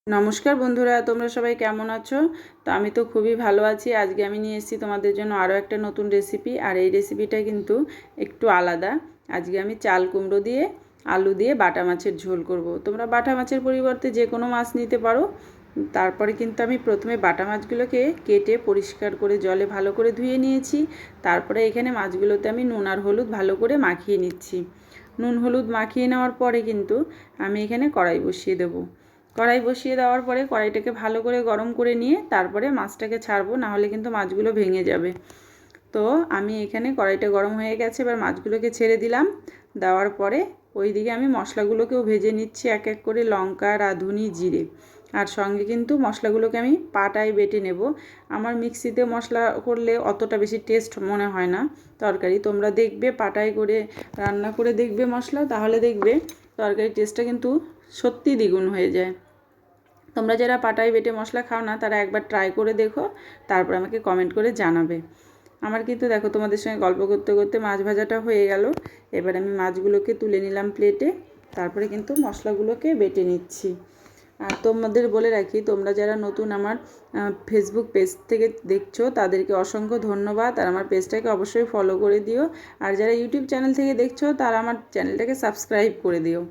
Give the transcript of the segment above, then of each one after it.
নমস্কার বন্ধুরা, তোমরা সবাই কেমন আছো? তো আমি তো খুবই ভালো আছি। আজকে আমি নিয়ে এসেছি তোমাদের জন্য আরও একটা নতুন রেসিপি। আর এই রেসিপিটা কিন্তু একটু আলাদা। আজকে আমি চাল কুমড়ো দিয়ে আলু দিয়ে বাটা মাছের ঝোল করব। তোমরা বাটা মাছের পরিবর্তে যে কোনো মাছ নিতে পারো। তারপরে কিন্তু আমি প্রথমে বাটা মাছগুলোকে কেটে পরিষ্কার করে জলে ভালো করে ধুয়ে নিয়েছি। তারপরে এখানে মাছগুলোতে আমি নুন আর হলুদ ভালো করে মাখিয়ে নিচ্ছি। নুন হলুদ মাখিয়ে নেওয়ার পরে কিন্তু আমি এখানে কড়াই বসিয়ে দেবো। কড়াই বসিয়ে দেওয়ার পরে কড়াইটাকে ভালো করে গরম করে নিয়ে তারপরে মাছটাকে ছাড়বো, নাহলে কিন্তু মাছগুলো ভেঙে যাবে। তো আমি এখানে কড়াইটা গরম হয়ে গেছে, এবার মাছগুলোকে ছেড়ে দিলাম। দেওয়ার পরে ওইদিকে আমি মশলাগুলোকেও ভেজে নিচ্ছি, এক এক করে লঙ্কা, রাঁধুনি, জিরে। আর সঙ্গে কিন্তু মশলাগুলোকে আমি পাটায় বেটে নেব। আমার মিক্সিতে মশলা করলে অতটা বেশি টেস্ট মনে হয় না তরকারি। তোমরা দেখবে পাটায় করে রান্না করে দেখবে মশলা, তাহলে দেখবে তরকারির টেস্টটা কিন্তু সত্যি দ্বিগুণ হয়ে যায়। তোমরা যারা পাটায় বেটে মশলা খাও না, তারা একবার ট্রাই করে দেখো, তারপর আমাকে কমেন্ট করে জানাবে। আমার কিন্তু দেখো তোমাদের সঙ্গে গল্প করতে করতে মাছ ভাজাটা হয়ে গেল। এবার আমি মাছগুলোকে তুলে নিলাম প্লেটে, তারপরে কিন্তু মশলাগুলোকে বেটে নিচ্ছি। আর তোমাদের বলে রাখি, তোমরা যারা নতুন আমার ফেসবুক পেজ থেকে দেখছো তাদেরকে অসংখ্য ধন্যবাদ। আর আমার পেজটাকে অবশ্যই ফলো করে দিও। আর যারা ইউটিউব চ্যানেল থেকে দেখছো তারা আমার চ্যানেলটাকে সাবস্ক্রাইব করে দিও।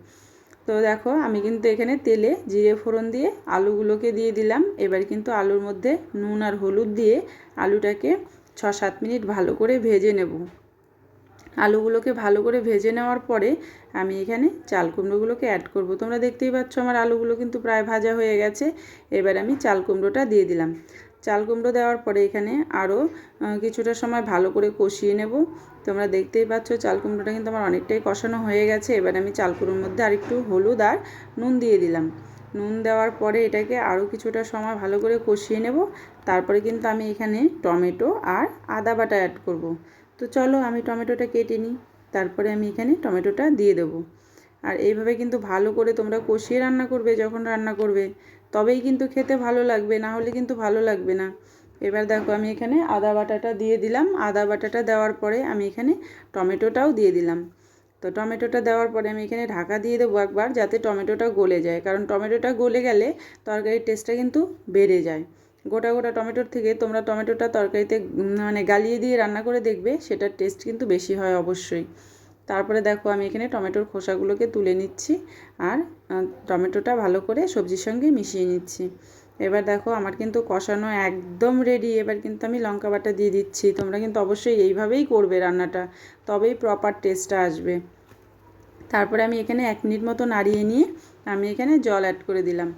তো দেখো আমি কিন্তু এখানে তেলে জিরে ফোড়ন দিয়ে আলুগুলোকে দিয়ে দিলাম। এবার কিন্তু আলুর মধ্যে নুন আর হলুদ দিয়ে আলুটাকে 6-7 মিনিট ভালো করে ভেজে নেব। আলুগুলোকে ভালো করে ভেজে নেওয়ার পরে আমি এখানে চাল কুমড়োগুলোকে অ্যাড করব। তোমরা দেখতেই পাচ্ছ আমার আলুগুলো কিন্তু প্রায় ভাজা হয়ে গেছে। এবার আমি চাল কুমড়োটা দিয়ে দিলাম। চাল কুমড়ো দেওয়ার পরে এখানে আরও কিছুটা সময় ভালো করে কষিয়ে নেব। তোমরা দেখতেই পাচ্ছ চাল কুমড়োটা কিন্তু আমার অনেকটাই কষানো হয়ে গেছে। এবার আমি চাল কুমড়োর মধ্যে আরেকটু হলুদ আর নুন দিয়ে দিলাম। নুন দেওয়ার পরে এটাকে আরও কিছুটা সময় ভালো করে কষিয়ে নেব। তারপরে কিন্তু আমি এখানে টমেটো আর আদা বাটা অ্যাড করব। তো চলো আমি টমেটোটা কেটে নিই, তারপরে আমি এখানে টমেটোটা দিয়ে দেবো। আর এইভাবে কিন্তু ভালো করে তোমরা কষিয়ে রান্না করবে, যখন রান্না করবে তবেই কিন্তু খেতে ভালো লাগবে, না হলে কিন্তু ভালো লাগবে না। এবার দেখো আমি এখানে আদা বাটাটা দিয়ে দিলাম। আদা বাটাটা দেওয়ার পরে আমি এখানে টমেটোটাও দিয়ে দিলাম। তো টমেটোটা দেওয়ার পরে আমি এখানে ঢাকা দিয়ে দেবো একবার, যাতে টমেটোটা গলে যায়, কারণ টমেটোটা গলে গেলে তরকারির টেস্টটা কিন্তু বেড়ে যায়। গোটা গোটা টমেটোর থেকে তোমরা টমেটোটা তরকারিতে মানে গালিয়ে দিয়ে রান্না করে দেখবে, সেটার টেস্ট কিন্তু বেশি হয় অবশ্যই। তারপরে দেখো আমি এখানে টমেটোর খোসাগুলোকে তুলে নিচ্ছি আর টমেটোটা ভালো করে সবজির সঙ্গে মিশিয়ে নিচ্ছি। এবার দেখো আমার কিন্তু কষানো একদম রেডি। এবার কিন্তু আমি লঙ্কা বাটা দিয়ে দিচ্ছি। তোমরা কিন্তু অবশ্যই এইভাবেই করবে রান্নাটা, তবেই প্রপার টেস্টটা আসবে। তারপরে আমি এখানে 1 মিনিট মতো নাড়িয়ে নিয়ে আমি এখানে জল অ্যাড করে দিলাম।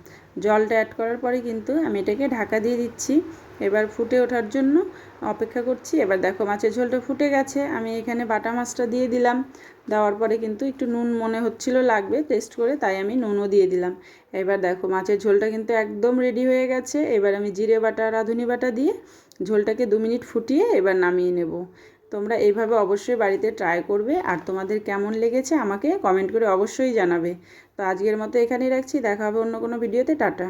জলটা অ্যাড করার পরে কিন্তু আমি এটাকে ঢাকা দিয়ে দিচ্ছি। এবার ফুটে ওঠার জন্য অপেক্ষা করছি। এবার দেখো মাছের ঝোলটা ফুটে গেছে। আমি এখানে বাটা মাছটা দিয়ে দিলাম। দেওয়ার পরে কিন্তু একটু নুন মনে হচ্ছিল লাগবে টেস্ট করে, তাই আমি নুনও দিয়ে দিলাম। এবার দেখো মাছের ঝোলটা কিন্তু একদম রেডি হয়ে গেছে। এবার আমি জিরে বাটা, রাঁধুনি বাটা দিয়ে ঝোলটাকে 2 মিনিট ফুটিয়ে এবার নামিয়ে নেব। তোমরা এইভাবে অবশ্যই বাড়িতে ট্রাই করবে, আর তোমাদের কেমন লেগেছে আমাকে কমেন্ট করে অবশ্যই জানাবে। তো আজকের মতো এখানেই রাখছি, দেখা হবে অন্য কোনো ভিডিওতে। টাটা।